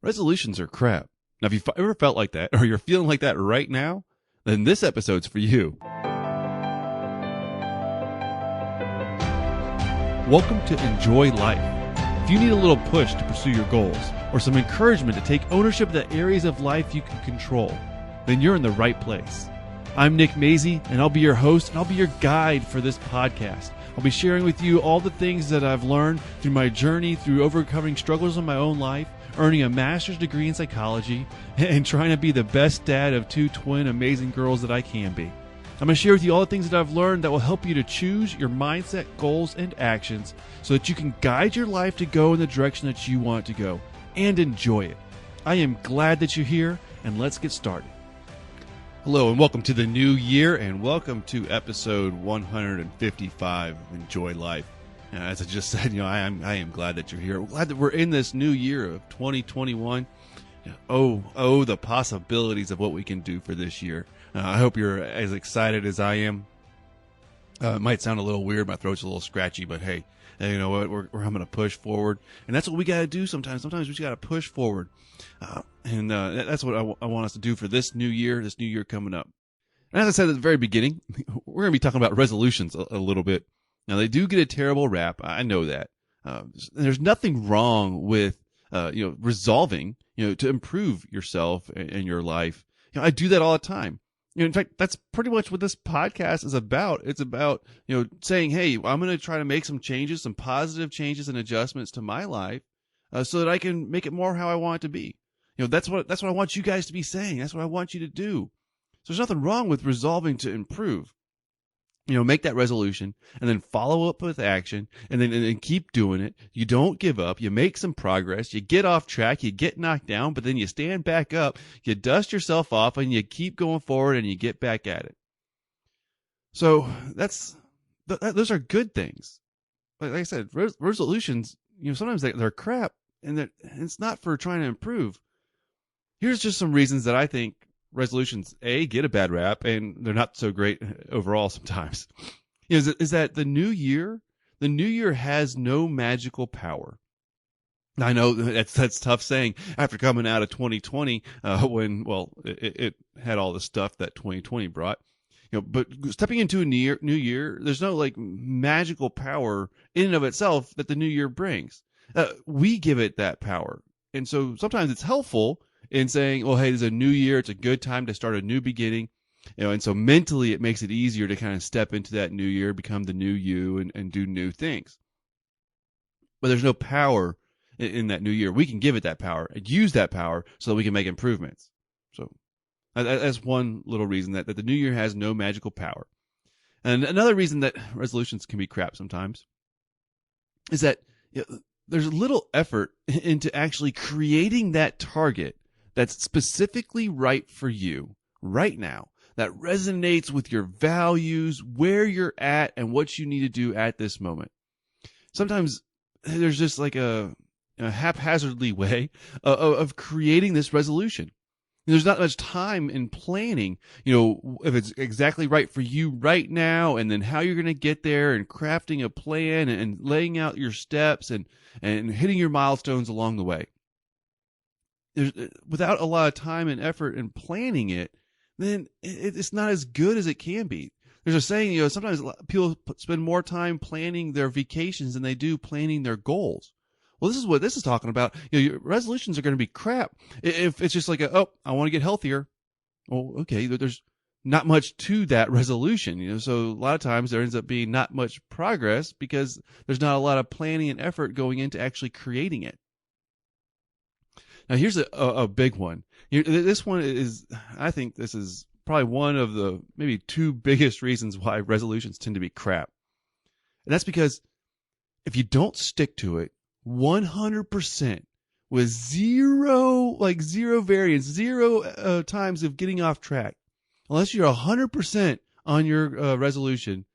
Resolutions are crap. Now, if you've ever felt like that, or you're feeling like that right now, then this episode's for you. Welcome to Enjoy Life. If you need a little push to pursue your goals, or some encouragement to take ownership of the areas of life you can control, then you're in the right place. I'm Nick Maisie, and I'll be your host, and I'll be your guide for this podcast. I'll be sharing with you all the things that I've learned through my journey through overcoming struggles in my own life, earning a master's degree in psychology, and trying to be the best dad of two twin amazing girls that I can be. I'm going to share with you all the things that I've learned that will help you to choose your mindset, goals, and actions so that you can guide your life to go in the direction that you want it to go and enjoy it. I am glad that you're here, and let's get started. Hello, and welcome to the new year, and welcome to episode 155 of Enjoy Life. As I just said, I am glad that you're here. I'm glad that we're in this new year of 2021. Oh, the possibilities of what we can do for this year. I hope you're as excited as I am. It might sound a little weird. My throat's a little scratchy, but hey, you know what? I'm going to push forward. And that's what we got to do sometimes. Sometimes we just got to push forward. And that's what I want us to do for this new year coming up. And as I said at the very beginning, we're going to be talking about resolutions a little bit. Now, they do get a terrible rap. I know that. There's nothing wrong with, resolving, to improve yourself and your life. I do that all the time. In fact, that's pretty much what this podcast is about. It's about, saying, hey, I'm going to try to make some changes, some positive changes and adjustments to my life so that I can make it more how I want it to be. That's what I want you guys to be saying. That's what I want you to do. So there's nothing wrong with resolving to improve. Make that resolution and then follow up with action and then keep doing it. You don't give up. You make some progress. You get off track. You get knocked down, but then you stand back up. You dust yourself off and you keep going forward and you get back at it. So those are good things. Like I said, resolutions, sometimes they're crap and it's not for trying to improve. Here's just some reasons that I think resolutions, get a bad rap, and they're not so great overall sometimes. Is that the new year has no magical power. I know that's tough saying after coming out of 2020, when, it had all the stuff that 2020 brought. But stepping into a new year, there's no magical power in and of itself that the new year brings. We give it that power. And so sometimes it's helpful in saying, well, hey, there's a new year. It's a good time to start a new beginning. And so mentally it makes it easier to kind of step into that new year, become the new you and do new things. But there's no power in that new year. We can give it that power and use that power so that we can make improvements. So that's one little reason that the new year has no magical power. And another reason that resolutions can be crap sometimes is that there's little effort into actually creating that target that's specifically right for you right now, that resonates with your values, where you're at, and what you need to do at this moment. Sometimes there's just a haphazardly way of creating this resolution. There's not much time in planning, if it's exactly right for you right now, and then how you're going to get there, and crafting a plan and laying out your steps and hitting your milestones along the way. Without a lot of time and effort in planning it, then it's not as good as it can be. There's a saying, sometimes people spend more time planning their vacations than they do planning their goals. Well, this is what this is talking about. Your resolutions are going to be crap if it's just I want to get healthier. Well, okay, there's not much to that resolution. So a lot of times there ends up being not much progress because there's not a lot of planning and effort going into actually creating it. Now, here's a big one. This one I think this is probably one of the maybe two biggest reasons why resolutions tend to be crap. And that's because if you don't stick to it 100% with zero variance, zero times of getting off track, unless you're 100% on your resolution,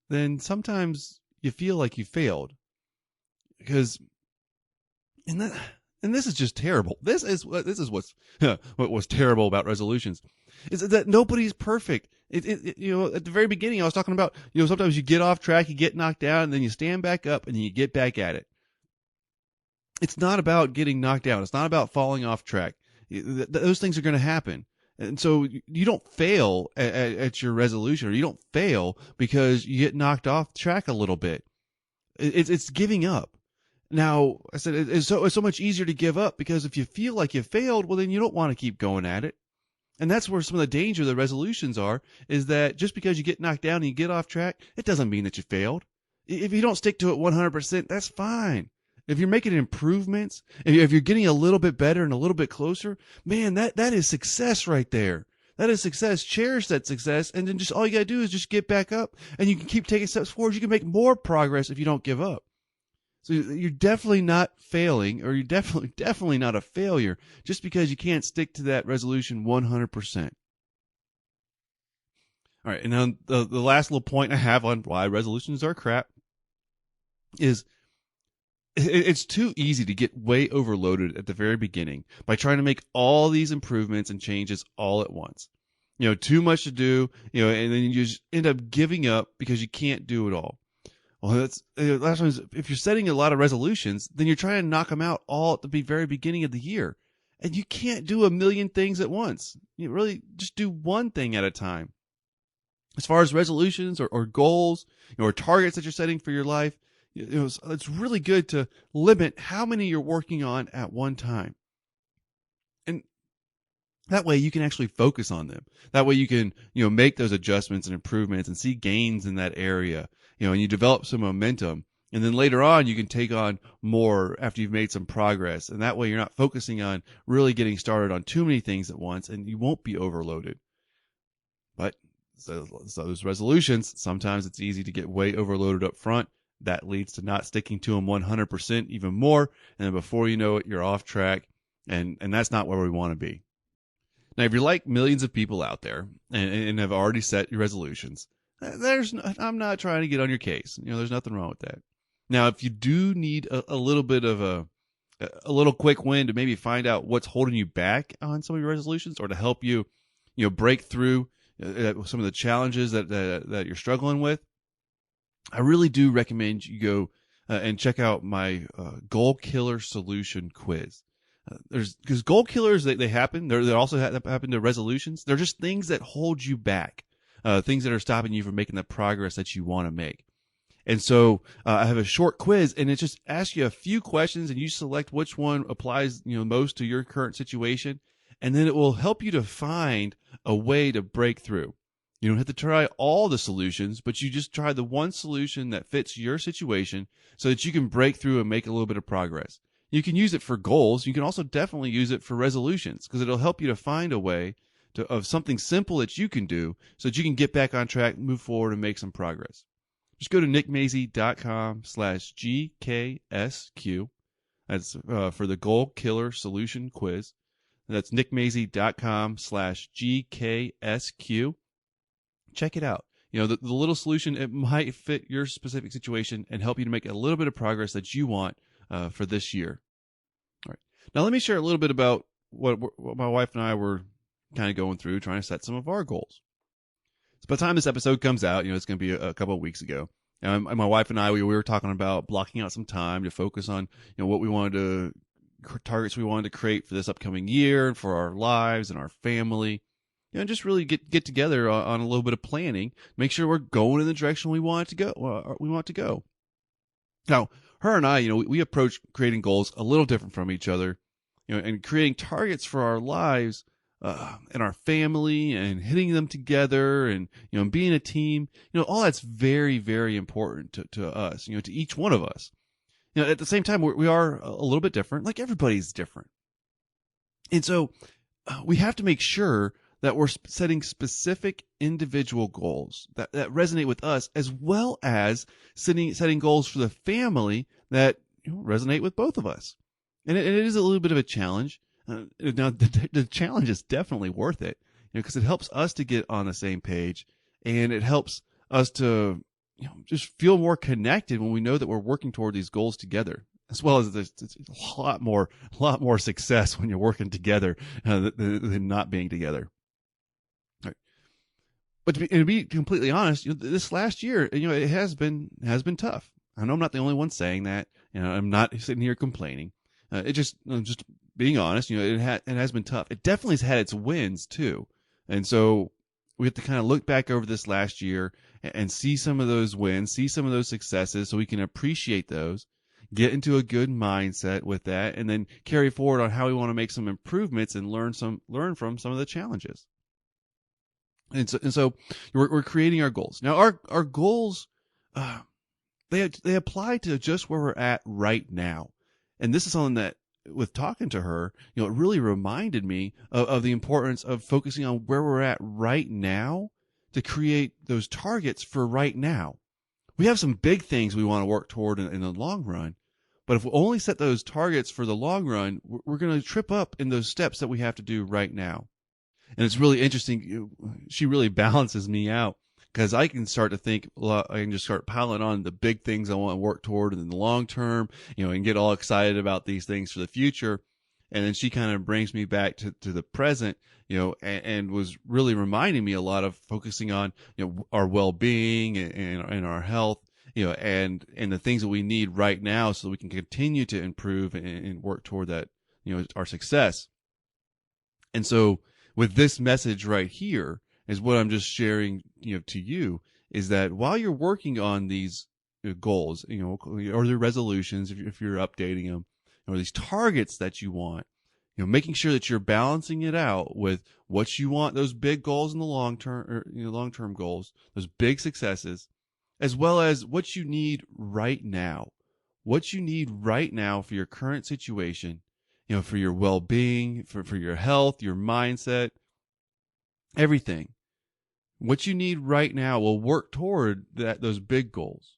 then sometimes you feel like you failed. And this is just terrible. This is what's what was terrible about resolutions, is that nobody's perfect. At the very beginning, I was talking about, sometimes you get off track, you get knocked down, and then you stand back up, and then you get back at it. It's not about getting knocked down. It's not about falling off track. Those things are going to happen. And so you don't fail at your resolution, or you don't fail because you get knocked off track a little bit. It's giving up. Now, I said it's so much easier to give up, because if you feel like you failed, well, then you don't want to keep going at it. And that's where some of the danger of the resolutions are, is that just because you get knocked down and you get off track, it doesn't mean that you failed. If you don't stick to it 100%, that's fine. If you're making improvements, if you're getting a little bit better and a little bit closer, man, that is success right there. That is success. Cherish that success. And then just all you got to do is just get back up, and you can keep taking steps forward. You can make more progress if you don't give up. So you're definitely not failing, or you're definitely not a failure just because you can't stick to that resolution 100%. All right. And now the last little point I have on why resolutions are crap is it's too easy to get way overloaded at the very beginning by trying to make all these improvements and changes all at once. Too much to do, and then you just end up giving up because you can't do it all. Well, that's last time. If you're setting a lot of resolutions, then you're trying to knock them out all at the very beginning of the year, and you can't do a million things at once. You really just do one thing at a time. As far as resolutions or goals, or targets that you're setting for your life, it's really good to limit how many you're working on at one time. And that way you can actually focus on them. That way you can, make those adjustments and improvements and see gains in that area, and you develop some momentum. And then later on, you can take on more after you've made some progress. And that way you're not focusing on really getting started on too many things at once, and you won't be overloaded. But so those resolutions, sometimes it's easy to get way overloaded up front. That leads to not sticking to them 100% even more. And then before you know it, you're off track. And that's not where we want to be. Now, if you're like millions of people out there and have already set your resolutions, I'm not trying to get on your case. There's nothing wrong with that. Now, if you do need a little bit of a little quick win to maybe find out what's holding you back on some of your resolutions, or to help you, break through some of the challenges that you're struggling with, I really do recommend you go and check out my Goal Killer Solution Quiz. Because goal killers, they happen. They also happen to resolutions. They're just things that hold you back, things that are stopping you from making the progress that you want to make. And so I have a short quiz, and it just asks you a few questions, and you select which one applies most to your current situation, and then it will help you to find a way to break through. You don't have to try all the solutions, but you just try the one solution that fits your situation so that you can break through and make a little bit of progress. You can use it for goals. You can also definitely use it for resolutions, because it'll help you to find a way of something simple that you can do so that you can get back on track, move forward, and make some progress. Just go to nickmazy.com/GKSQ. That's for the Goal Killer Solution Quiz. That's nickmazy.com/GKSQ. Check it out. The little solution, it might fit your specific situation and help you to make a little bit of progress that you want for this year. All right. Now, let me share a little bit about what my wife and I were kind of going through, trying to set some of our goals. So by the time this episode comes out, it's going to be a couple of weeks ago. And my wife and I, we were talking about blocking out some time to focus on, what we wanted to, targets we wanted to create for this upcoming year and for our lives and our family. Just really get together on a little bit of planning, make sure we're going in the direction we want to go. Now, her and I, we approach creating goals a little different from each other, and creating targets for our lives and our family, and hitting them together, and being a team. All that's very, very important to us. To each one of us. At the same time, we are a little bit different. Like, everybody's different, and so we have to make sure that we're setting specific individual goals that resonate with us, as well as setting goals for the family that resonate with both of us. And it is a little bit of a challenge. Now, the challenge is definitely worth it, because it helps us to get on the same page, and it helps us to just feel more connected when we know that we're working toward these goals together. As well as there's a lot more success when you're working together than not being together. But to be completely honest, this last year, it has been tough. I know I'm not the only one saying that. I'm not sitting here complaining. Just being honest, it has been tough. It definitely has had its wins too. And so we have to kind of look back over this last year and see some of those wins, see some of those successes so we can appreciate those, get into a good mindset with that, and then carry forward on how we want to make some improvements and learn from some of the challenges. And so we're creating our goals. Now our goals, they apply to just where we're at right now. And this is something that, with talking to her, it really reminded me of the importance of focusing on where we're at right now to create those targets for right now. We have some big things we want to work toward in the long run, but if we only set those targets for the long run, we're going to trip up in those steps that we have to do right now. And it's really interesting. She really balances me out, because I can start to think, I can just start piling on the big things I want to work toward in the long term, and get all excited about these things for the future. And then she kind of brings me back to the present, and was really reminding me a lot of focusing on, our well-being and our health, and the things that we need right now so that we can continue to improve and work toward that, our success. And so with this message right here, is what I'm just sharing, to you, is that while you're working on these goals, or the resolutions, if you're updating them, or these targets that you want, making sure that you're balancing it out with what you want, those big goals in the long term, or long-term goals, those big successes, as well as what you need right now, for your current situation, for your well-being, for your health, your mindset, everything. What you need right now will work toward those big goals.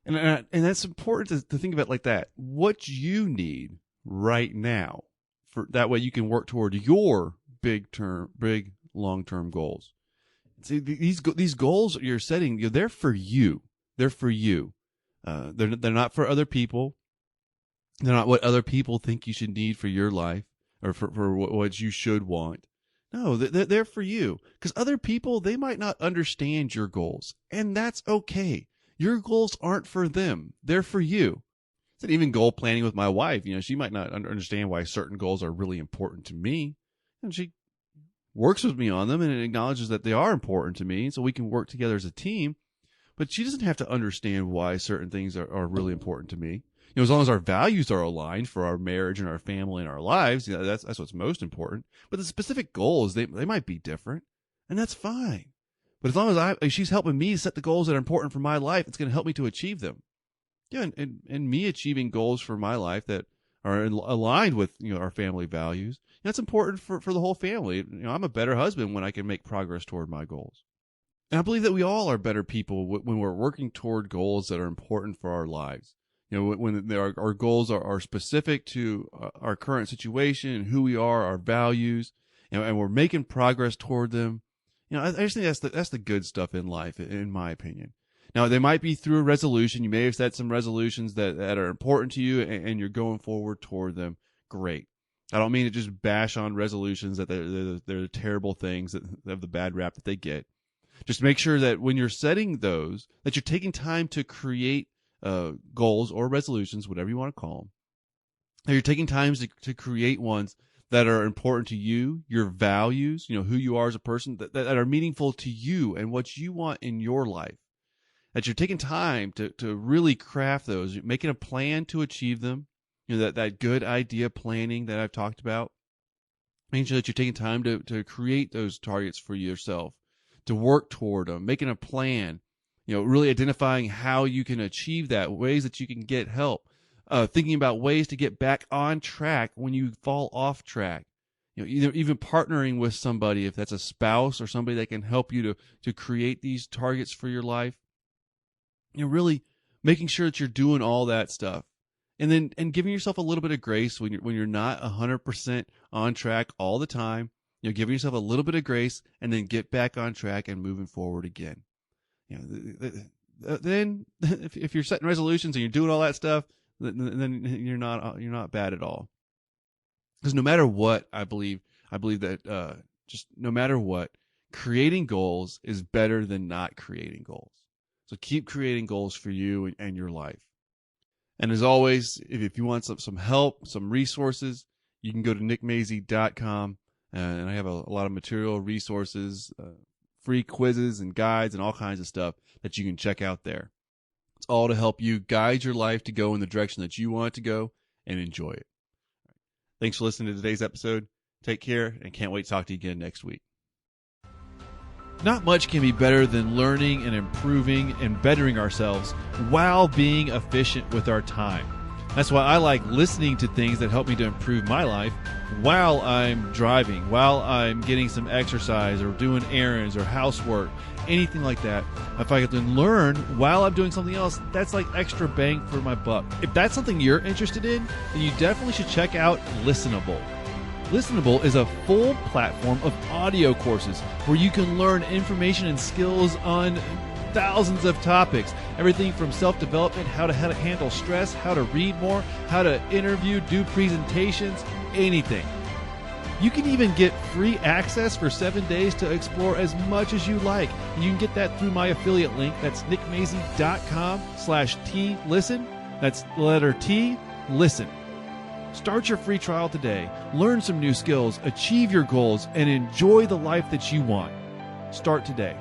And that's important to think about like that. What you need right now, for that way you can work toward your big long-term goals. See, these goals you're setting, they're for you. They're for you. They're not for other people. They're not what other people think you should need for your life, or for what you should want. No, they're for you, because other people, they might not understand your goals, and that's okay. Your goals aren't for them. They're for you. And even goal planning with my wife, she might not understand why certain goals are really important to me, and she works with me on them and acknowledges that they are important to me, so we can work together as a team. But she doesn't have to understand why certain things are really important to me. As long as our values are aligned for our marriage and our family and our lives, that's what's most important. But the specific goals, they might be different, and that's fine. But as long as she's helping me set the goals that are important for my life, it's going to help me to achieve them. And me achieving goals for my life that are aligned with our family values, that's important for the whole family. I'm a better husband when I can make progress toward my goals. And I believe that we all are better people when we're working toward goals that are important for our lives. When our goals are specific to our current situation and who we are, our values, and we're making progress toward them. I just think that's the good stuff in life, in my opinion. Now, they might be through a resolution. You may have set some resolutions that are important to you, and you're going forward toward them. Great. I don't mean to just bash on resolutions, that they're terrible things that have the bad rap that they get. Just make sure that when you're setting those, that you're taking time to create goals or resolutions, whatever you want to call them. And you're taking time to create ones that are important to you, your values, who you are as a person, that are meaningful to you and what you want in your life. That you're taking time to really craft those, you're making a plan to achieve them. That good idea planning that I've talked about. Making sure that you're taking time to create those targets for yourself, to work toward them, making a plan. Really identifying how you can achieve that, ways that you can get help, thinking about ways to get back on track when you fall off track. Even partnering with somebody, if that's a spouse or somebody that can help you to create these targets for your life. Really making sure that you're doing all that stuff, and giving yourself a little bit of grace when you're not 100% on track all the time. Giving yourself a little bit of grace, and then get back on track and moving forward again. Then if you're setting resolutions and you're doing all that stuff, then you're not bad at all. Because no matter what, I believe that just no matter what, creating goals is better than not creating goals. So keep creating goals for you and your life. And as always, if you want some help, some resources, you can go to nickmazy.com, and I have a lot of material, resources, free quizzes and guides and all kinds of stuff that you can check out there. It's all to help you guide your life to go in the direction that you want it to go and enjoy it. Thanks for listening to today's episode. Take care, and can't wait to talk to you again next week. Not much can be better than learning and improving and bettering ourselves while being efficient with our time. That's why I like listening to things that help me to improve my life while I'm driving, while I'm getting some exercise or doing errands or housework, anything like that. If I can learn while I'm doing something else, that's like extra bang for my buck. If that's something you're interested in, then you definitely should check out Listenable. Listenable is a full platform of audio courses where you can learn information and skills on thousands of topics. Everything from self-development, how to handle stress, how to read more, how to interview, do presentations, anything. You can even get free access for 7 days to explore as much as you like. And you can get that through my affiliate link. That's nickmazy.com/T-listen. That's the letter T, listen. Start your free trial today. Learn some new skills, achieve your goals, and enjoy the life that you want. Start today.